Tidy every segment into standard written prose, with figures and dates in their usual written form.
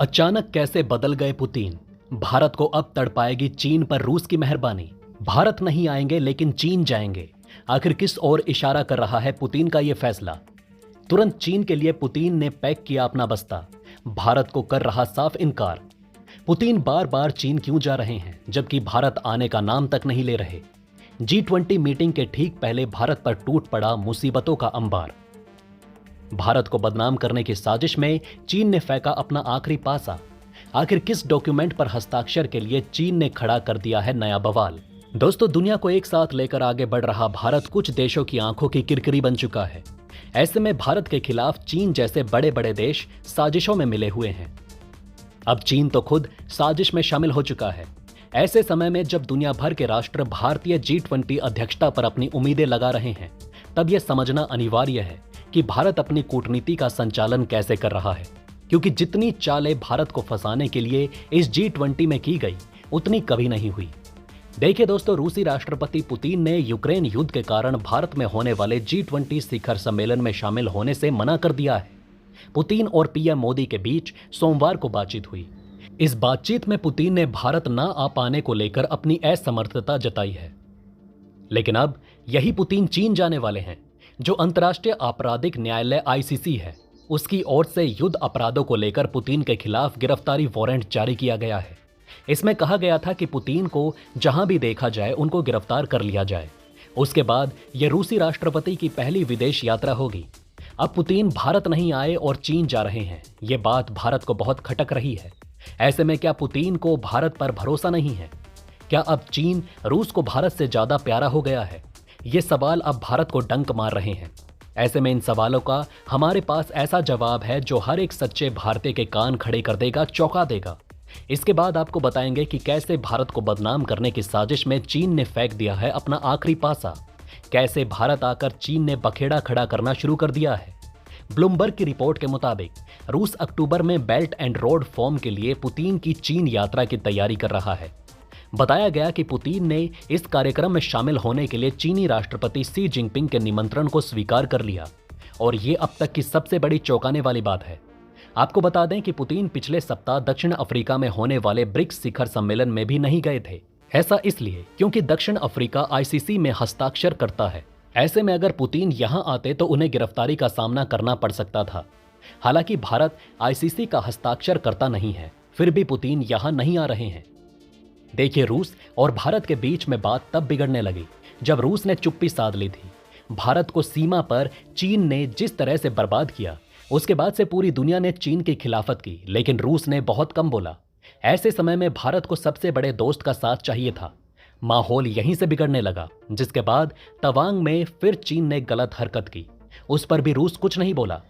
अचानक कैसे बदल गए पुतिन। भारत को अब तड़पाएगी चीन पर रूस की मेहरबानी। भारत नहीं आएंगे लेकिन चीन जाएंगे। आखिर किस ओर इशारा कर रहा है पुतिन का यह फैसला। तुरंत चीन के लिए पुतिन ने पैक किया अपना बस्ता। भारत को कर रहा साफ इनकार। पुतिन बार बार चीन क्यों जा रहे हैं जबकि भारत आने का नाम तक नहीं ले रहे। G20 मीटिंग के ठीक पहले भारत पर टूट पड़ा मुसीबतों का अंबार। भारत को बदनाम करने की साजिश में चीन ने फेंका अपना आखिरी पासा। आखिर किस डॉक्यूमेंट पर हस्ताक्षर के लिए चीन ने खड़ा कर दिया है नया बवाल। दोस्तों, दुनिया को एक साथ लेकर आगे बढ़ रहा भारत कुछ देशों की आंखों की किरकिरी बन चुका है। ऐसे में भारत के खिलाफ चीन जैसे बड़े बड़े देश साजिशों में मिले हुए हैं। अब चीन तो खुद साजिश में शामिल हो चुका है। ऐसे समय में जब दुनिया भर के राष्ट्र भारतीय G20 अध्यक्षता पर अपनी उम्मीदें लगा रहे हैं, तब यह समझना अनिवार्य है कि भारत अपनी कूटनीति का संचालन कैसे कर रहा है। क्योंकि जितनी चालें भारत को फंसाने के लिए इस G20 में की गई, उतनी कभी नहीं हुई। देखिए दोस्तों, रूसी राष्ट्रपति पुतिन ने यूक्रेन युद्ध के कारण भारत में होने वाले G20 शिखर सम्मेलन में शामिल होने से मना कर दिया है। पुतिन और पीएम मोदी के बीच सोमवार को बातचीत हुई। इस बातचीत में पुतिन ने भारत न आ पाने को लेकर अपनी असमर्थता जताई है। लेकिन अब यही पुतिन चीन जाने वाले हैं। जो अंतर्राष्ट्रीय आपराधिक न्यायालय ICC है, उसकी ओर से युद्ध अपराधों को लेकर पुतिन के खिलाफ गिरफ्तारी वारंट जारी किया गया है। इसमें कहा गया था कि पुतिन को जहां भी देखा जाए उनको गिरफ्तार कर लिया जाए। उसके बाद यह रूसी राष्ट्रपति की पहली विदेश यात्रा होगी। अब पुतिन भारत नहीं आए और चीन जा रहे हैं, ये बात भारत को बहुत खटक रही है। ऐसे में क्या पुतिन को भारत पर भरोसा नहीं है? क्या अब चीन रूस को भारत से ज्यादा प्यारा हो गया है? ये सवाल अब भारत को डंक मार रहे हैं। ऐसे में इन सवालों का हमारे पास ऐसा जवाब है जो हर एक सच्चे भारतीय के कान खड़े कर देगा, चौंका देगा। इसके बाद आपको बताएंगे कि कैसे भारत को बदनाम करने की साजिश में चीन ने फेंक दिया है अपना आखिरी पासा। कैसे भारत आकर चीन ने बखेड़ा खड़ा करना शुरू कर दिया है। ब्लूमबर्ग की रिपोर्ट के मुताबिक रूस अक्टूबर में बेल्ट एंड रोड फोरम के लिए पुतिन की चीन यात्रा की तैयारी कर रहा है। बताया गया कि पुतिन ने इस कार्यक्रम में शामिल होने के लिए चीनी राष्ट्रपति शी जिनपिंग के निमंत्रण को स्वीकार कर लिया और ये अब तक की सबसे बड़ी चौंकाने वाली बात है। आपको बता दें कि पुतिन पिछले सप्ताह दक्षिण अफ्रीका में होने वाले ब्रिक्स शिखर सम्मेलन में भी नहीं गए थे। ऐसा इसलिए क्योंकि दक्षिण अफ्रीका ICC में हस्ताक्षर करता है। ऐसे में अगर पुतिन यहां आते तो उन्हें गिरफ्तारी का सामना करना पड़ सकता था। हालांकि भारत ICC का हस्ताक्षर करता नहीं है, फिर भी पुतिन यहां नहीं आ रहे हैं। देखिए, रूस और भारत के बीच में बात तब बिगड़ने लगी जब रूस ने चुप्पी साध ली थी। भारत को सीमा पर चीन ने जिस तरह से बर्बाद किया, उसके बाद से पूरी दुनिया ने चीन की खिलाफत की, लेकिन रूस ने बहुत कम बोला। ऐसे समय में भारत को सबसे बड़े दोस्त का साथ चाहिए था। माहौल यहीं से बिगड़ने लगा, जिसके बाद तवांग में फिर चीन ने गलत हरकत की। उस पर भी रूस कुछ नहीं बोला।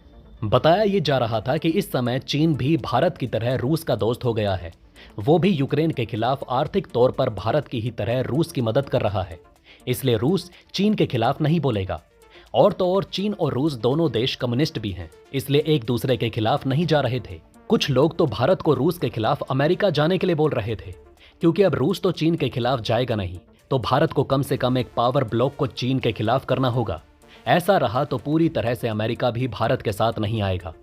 बताया ये जा रहा था कि इस समय चीन भी भारत की तरह रूस का दोस्त हो गया है। वो भी यूक्रेन के खिलाफ आर्थिक तौर पर भारत की ही तरह रूस की मदद कर रहा है। इसलिए रूस चीन के खिलाफ नहीं बोलेगा। और तो और चीन और रूस दोनों देश कम्युनिस्ट भी हैं, इसलिए एक दूसरे के खिलाफ नहीं जा रहे थे। कुछ लोग तो भारत को रूस के खिलाफ अमेरिका जाने के लिए बोल रहे थे, क्योंकि अब रूस तो चीन के खिलाफ जाएगा नहीं, तो भारत को कम से कम एक पावर ब्लॉक को चीन के खिलाफ करना होगा। ऐसा रहा तो पूरी तरह से अमेरिका भी भारत के साथ नहीं आएगा।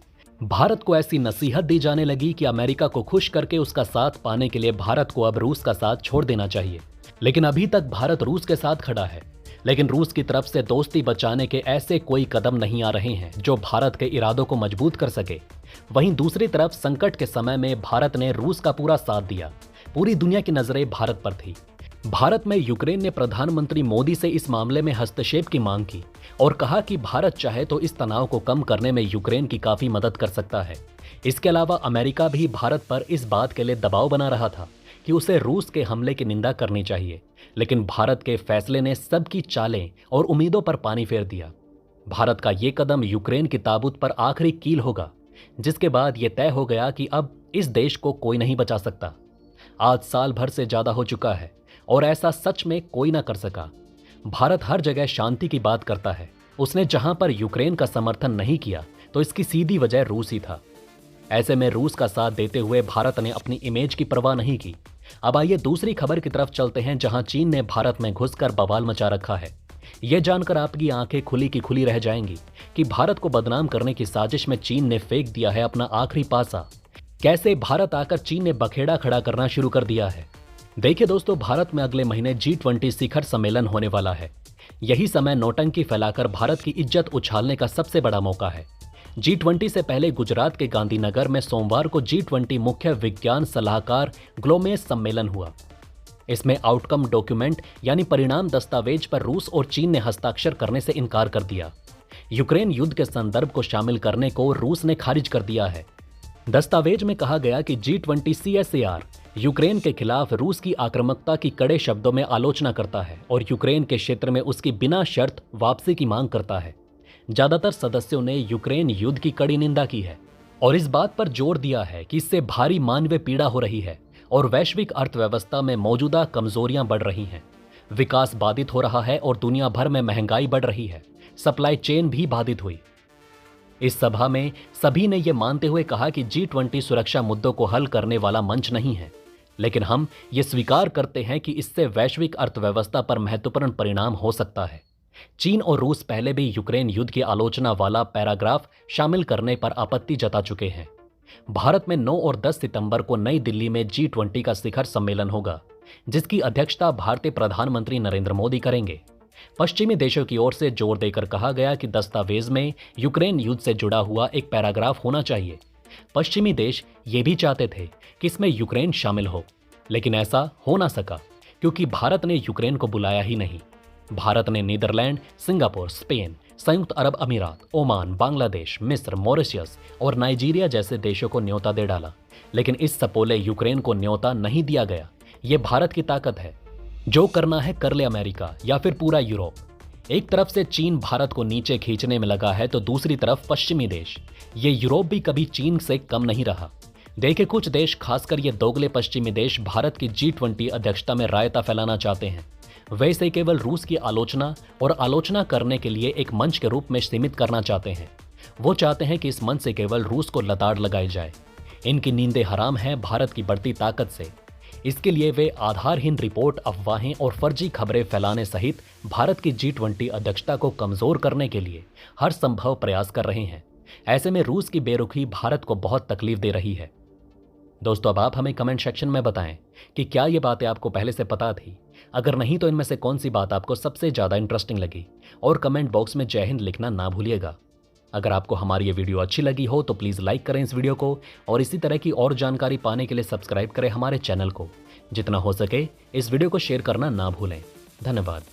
भारत को ऐसी नसीहत दी जाने लगी कि अमेरिका को खुश करके उसका साथ पाने के लिए भारत को अब रूस का साथ छोड़ देना चाहिए। लेकिन अभी तक भारत रूस के साथ खड़ा है, लेकिन रूस की तरफ से दोस्ती बचाने के ऐसे कोई कदम नहीं आ रहे हैं जो भारत के इरादों को मजबूत कर सके। वहीं दूसरी तरफ संकट के समय में भारत ने रूस का पूरा साथ दिया। पूरी दुनिया की नजरें भारत पर थी। भारत में यूक्रेन ने प्रधानमंत्री मोदी से इस मामले में हस्तक्षेप की मांग की और कहा कि भारत चाहे तो इस तनाव को कम करने में यूक्रेन की काफी मदद कर सकता है। इसके अलावा अमेरिका भी भारत पर इस बात के लिए दबाव बना रहा था कि उसे रूस के हमले की निंदा करनी चाहिए, लेकिन भारत के फैसले ने सबकी चालें और उम्मीदों पर पानी फेर दिया। भारत का ये कदम यूक्रेन की ताबूत पर आखिरी कील होगा, जिसके बाद यह तय हो गया कि अब इस देश को कोई नहीं बचा सकता। आज साल भर से ज्यादा हो चुका है और ऐसा सच में कोई ना कर सका। भारत हर जगह शांति की बात करता है। उसने जहां पर यूक्रेन का समर्थन नहीं किया तो इसकी सीधी वजह रूस ही था। ऐसे में रूस का साथ देते हुए भारत ने अपनी इमेज की परवाह नहीं की। अब आइए दूसरी खबर की तरफ चलते हैं, जहां चीन ने भारत में घुसकर बवाल मचा रखा है। यह जानकर आपकी आंखें खुली की खुली रह जाएंगी कि भारत को बदनाम करने की साजिश में चीन ने फेंक दिया है अपना आखिरी पासा। कैसे भारत आकर चीन ने बखेड़ा खड़ा करना शुरू कर दिया है। देखिए दोस्तों, भारत में अगले महीने G20 शिखर सम्मेलन होने वाला है। यही समय नौटंकी फैलाकर भारत की इज्जत उछालने का सबसे बड़ा मौका है। G20 से पहले गुजरात के गांधीनगर में सोमवार को G20 मुख्य विज्ञान सलाहकार ग्लोमेस सम्मेलन हुआ। इसमें आउटकम डॉक्यूमेंट यानी परिणाम दस्तावेज पर रूस और चीन ने हस्ताक्षर करने से इनकार कर दिया। यूक्रेन युद्ध के संदर्भ को शामिल करने को रूस ने खारिज कर दिया है। दस्तावेज में कहा गया कि G20 CSAR यूक्रेन के खिलाफ रूस की आक्रामकता की कड़े शब्दों में आलोचना करता है और यूक्रेन के क्षेत्र में उसकी बिना शर्त वापसी की मांग करता है। ज्यादातर सदस्यों ने यूक्रेन युद्ध की कड़ी निंदा की है और इस बात पर जोर दिया है कि इससे भारी मानवीय पीड़ा हो रही है और वैश्विक अर्थव्यवस्था में मौजूदा कमजोरियां बढ़ रही हैं। विकास बाधित हो रहा है और दुनिया भर में महंगाई बढ़ रही है। सप्लाई चेन भी बाधित हुई। इस सभा में सभी ने यह मानते हुए कहा कि G20 सुरक्षा मुद्दों को हल करने वाला मंच नहीं है, लेकिन हम ये स्वीकार करते हैं कि इससे वैश्विक अर्थव्यवस्था पर महत्वपूर्ण परिणाम हो सकता है। चीन और रूस पहले भी यूक्रेन युद्ध की आलोचना वाला पैराग्राफ शामिल करने पर आपत्ति जता चुके हैं। भारत में 9 और 10 सितंबर को नई दिल्ली में G20 का शिखर सम्मेलन होगा, जिसकी अध्यक्षता भारतीय प्रधानमंत्री नरेंद्र मोदी करेंगे। पश्चिमी देशों की ओर से जोर देकर कहा गया कि दस्तावेज में यूक्रेन युद्ध से जुड़ा हुआ एक पैराग्राफ होना चाहिए। पश्चिमी देश ये भी चाहते थे कि इसमें यूक्रेन शामिल हो, लेकिन ऐसा हो ना सका क्योंकि भारत ने यूक्रेन को बुलाया ही नहीं। भारत ने नीदरलैंड, सिंगापुर, स्पेन, संयुक्त अरब अमीरात, ओमान, बांग्लादेश, मिस्र, मॉरिशस और नाइजीरिया जैसे देशों को न्योता दे डाला, लेकिन इस सपोले यूक्रेन को न्योता नहीं दिया गया। ये भारत की ताकत है। जो करना है कर ले अमेरिका या फिर पूरा यूरोप। एक तरफ से चीन भारत को नीचे खींचने में लगा है तो दूसरी तरफ पश्चिमी देश। ये यूरोप भी कभी चीन से कम नहीं रहा। देखे कुछ देश, खासकर ये दोगले पश्चिमी देश, भारत की G20 अध्यक्षता में रायता फैलाना चाहते हैं। वे इसे केवल रूस की आलोचना और आलोचना करने के लिए एक मंच के रूप में सीमित करना चाहते हैं। वो चाहते हैं कि इस मंच से केवल रूस को लताड़ लगाई जाए। इनकी नींदें हराम हैं भारत की बढ़ती ताकत से। इसके लिए वे आधारहीन रिपोर्ट, अफवाहें और फर्जी खबरें फैलाने सहित भारत की G20 अध्यक्षता को कमजोर करने के लिए हर संभव प्रयास कर रहे हैं। ऐसे में रूस की बेरुखी भारत को बहुत तकलीफ दे रही है। दोस्तों, अब आप हमें कमेंट सेक्शन में बताएं कि क्या ये बातें आपको पहले से पता थी। अगर नहीं तो इनमें से कौन सी बात आपको सबसे ज़्यादा इंटरेस्टिंग लगी, और कमेंट बॉक्स में जय हिंद लिखना ना भूलिएगा। अगर आपको हमारी ये वीडियो अच्छी लगी हो तो प्लीज़ लाइक करें इस वीडियो को, और इसी तरह की और जानकारी पाने के लिए सब्सक्राइब करें हमारे चैनल को। जितना हो सके इस वीडियो को शेयर करना ना भूलें। धन्यवाद।